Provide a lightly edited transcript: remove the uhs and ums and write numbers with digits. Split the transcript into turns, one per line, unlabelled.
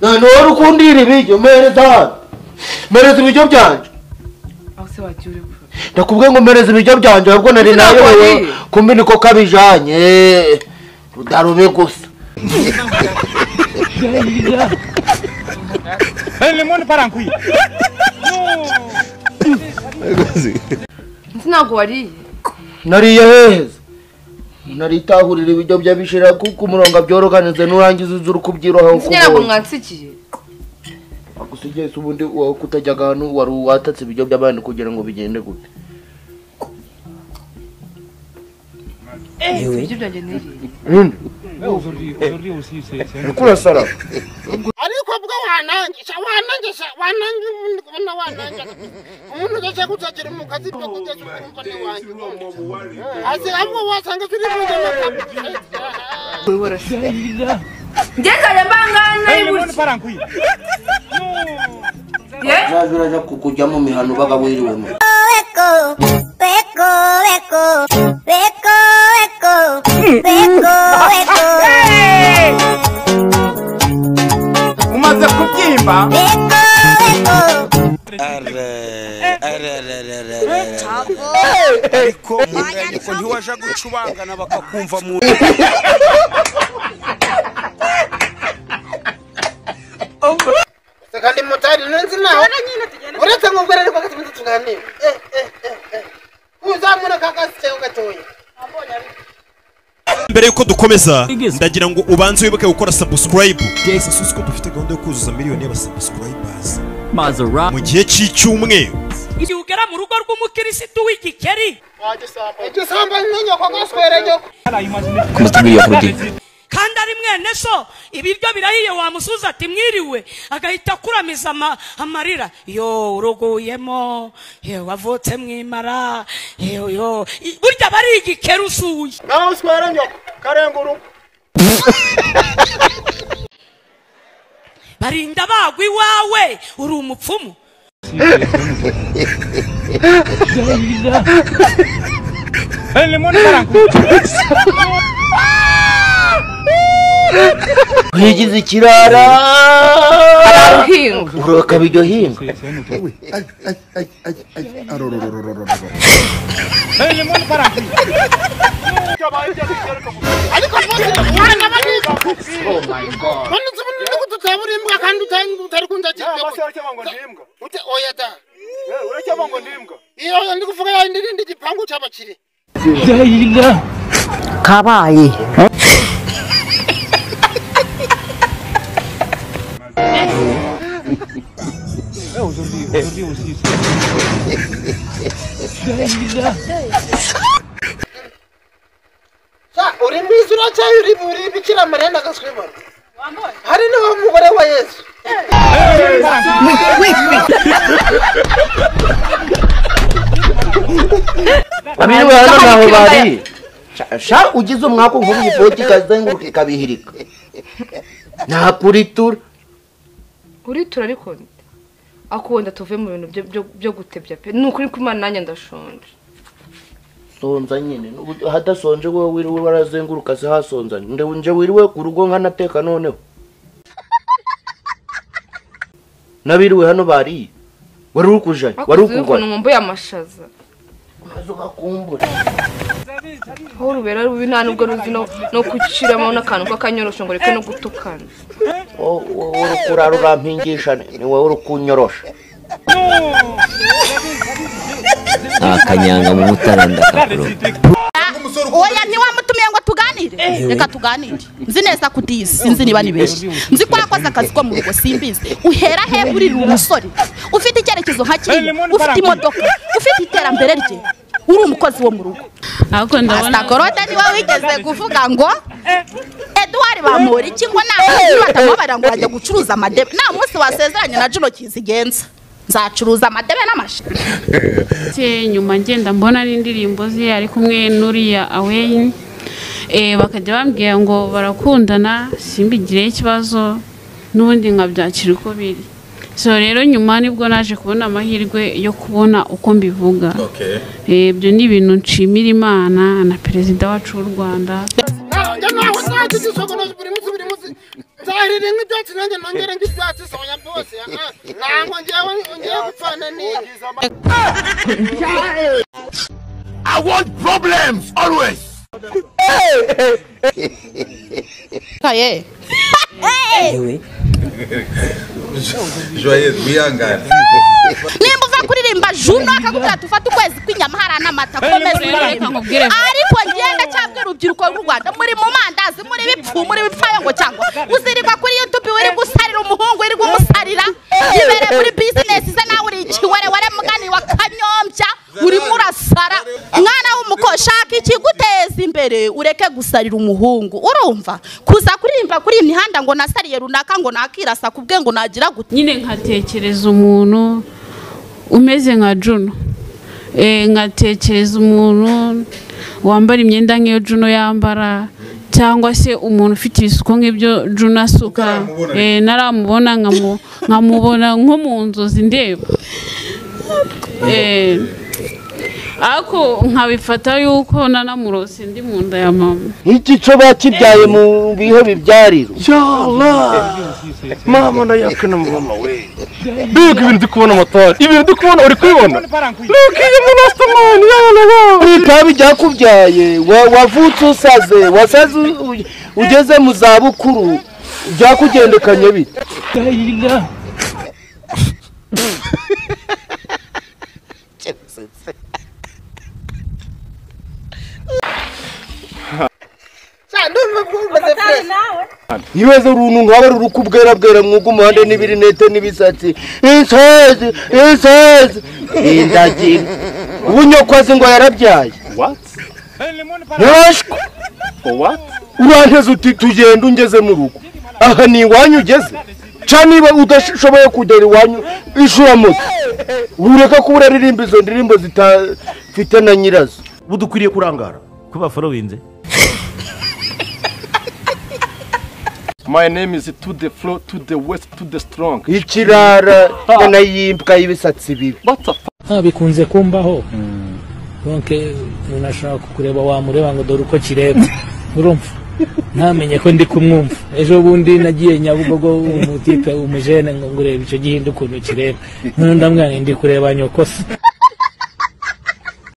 none wari ukundira ibiryo mereza ibiryo byanje
aho se wagiye
ndakubwiye ngo mereza ibiryo byanje ahubwo nari nayo kumbi niko kabijanye rudarume gusa
limoni parankwi
ntago wariye
nariye heza naritahurira ibiryo byabishira kuko umurongo byoroganize nurangiza uzuru kubyiroha
uko ntabwo mwansikiye
agusigiye ubundi kutajyaga hano wari watatse ibiryo by'abandi kugira ngo bigende gute
ibiryo byanjye niriye
kurasara
ariko bwo wanangisha umuntu gacha kutakira mu kazi byo kugeza umufane wanjye hasi amwe wasanga turi mu
jama ngeka yambangana
limoni parankwi
naziraja kukujya mu mihano bagawiriwemo
umaze kubyimba
ariko muganyiko ntiwaje gucubangana bakakumva mu
kandi mutari nenzi naho uretse ngo ubwere ariko gatumye tuganira uzamura kakase ugatoye
mbere yuko dukomeza ndagira ngo ubanze wibuke gukora subscribe guys ko dufite gahunda yo kuzuza miliyoni y'abasubscribers mu gihe cy'icyumweru
igihe ugera mu rugo rw'umukirisitu w'igikeri
igisamba n'inyoko gaswere nyoko
kandi ari mwene so ibiryo birahiye wamusuza ati mwiriwe agahita akuramiza amarira yo uruguyemo wavutse mwimara yo burya bari igikeri usuye
nawe uswere nyoko karenguru
barinda bagwa iwawe uri umupfumu
limoni parankwi
wigize ikirara
arahinga
urakabiryo hinga
limoni parankwi
ariko mwana baniga oh my god none zibunye kututabura imbwa kandi utari kunza cyangwa
ngo ndimbwa
ute oya da
uracyaba ngo ndimbwa
iyo ndi kuvuga ya ndindi gipangu cy'abakire
kabaye
uri mbizi uracyaye uri bikira marenda gaswibona hari n'uwo mugore wa Yesu
abiri hano naho bari sha ugize umwaka uvuga igipoti kazenguruka ikabihirika nakuritura
uritura ariko akunda tuve mu bintu byo gutebya pe nukuri ko Imana nanjye ndashonje
sonza nyine hadasonje wowe wiriwe warazenguruka se hasonza nje wiriwe ku rugo nkanateka noneho nabiriwe hano bari wari ukujaye wari ukugwa
numbuye amashaza
azugakumbura
aho rubera rubi nta nubwo ruzi no kuciramo n'akantu k'akanyorosho ngo reke no gutukana
urukurara urampingisha ni wowe urukunyorosha
akanyanga mu mutaranda kakuru
oya ntiwamutumiye ngo tuganire reka tuganire nzi neza kudisi sinzi niba nibeshye nzi ko yakoze akazi ko mu rugo simbizi uhera he uri umusore ufite icyerekezo nka kiri ufite imodoka ufite iterambere rye uri umukozi wo mu rugo
ahubwo ndabona
Korode niwe wigeze kuvuga ngo Edouard bamuri iki ngo nta batamubara ngo bajya gucuruza amadebe nta munsi wasezeranye na Juno Kizigenza nzacuruza amadebe n'amashi
nyuma ngenda mbona n'indirimbo ze ari kumwe n'uriya Away bakajya bambwira ngo barakundana simbigire ikibazo n'ubundi nkabyakira uko biri so rero nyuma nibwo naje kubona amahirwe yo kubona uko mbivuga ibyo ni ibintu nshimira Imana na perezida wacu w'u Rwanda
nzahirira nk'ibyatsi nanjye nongere nk'ibyatsi soya bose ntabwo ngiye gupfana neza.
I want problems always.
Kaye.
Joyeuse wihangane.
Nimba uva kuririmba Juno akakubwira tufate ukwezi kw'inyama harana amata komeza ariko ngenda cyabwira urubyiruko rw'u Rwanda muri mu mandazi muri bipfu muri bipfayo cyangwa uzirika kuri YouTube uri gusarira umuhungu uri gumusarira ibere muri business ze nawe uri ikiwere ware mugani wa kanyombya uri murasara mwana w'umukoshaka ikiguteza imbere ureke gusarira umuhungu urumva kuza kuririmba kuri imihanda ngo nasariye runaka ngo nakirasa kubwe ngo nagira gute
nyine nkatekereza umuntu umeze nka Juno nkatekereza umuntu wambara imyenda nk'iyo Juno yambara cyangwa se umuntu ufite ibisuko nk'ibyo Juno asuka naramubona nkamubona nko mu nzozi ndeba ako nkabifata yuko nanamurose ndi mu nda ya mama
iki cyo bakibyaye mu bihe bibyariro inshallah mama na yakana mama we
Duke ibintu dukubona motor. Ibintu dukubona uri kwibona. Duke iyi monasta man yana
itabi byakubyaye wavutse wasaze ugeze mu za bukuru byakugendekanye bite Iwezo runtu nkaba ruri kubwera mwugo umuhanda n'ibirinete n'ibisatsi insazi indagira ubunyokwazi ngo yarabyaye
What?
Nashko
What?
uranteze uti tugenda ungeze mu rugo aha ni iwanyu ugeze ca niba udashoboye kugera iwanyu ishura moto ureka ko uraririmba izo ndirimbo zitafite na nyirazo budukwiriye kurangara
kuba following.
My name is to the flow, to the west, to the strong.
Ikirara na yimbwa y'ibisatsi bibi.
Bikunze kumbaho. Donc unashaka kureba wamureba ngo dore uko kireba. Urumva? Ntamenye ko ndi kumwumva. Ejo bundi nagiye Nyabugogo umutipe umujene ngo ngureba ico gihinduka ukuntu kireba. None ndamwana ndi kureba nyokosa.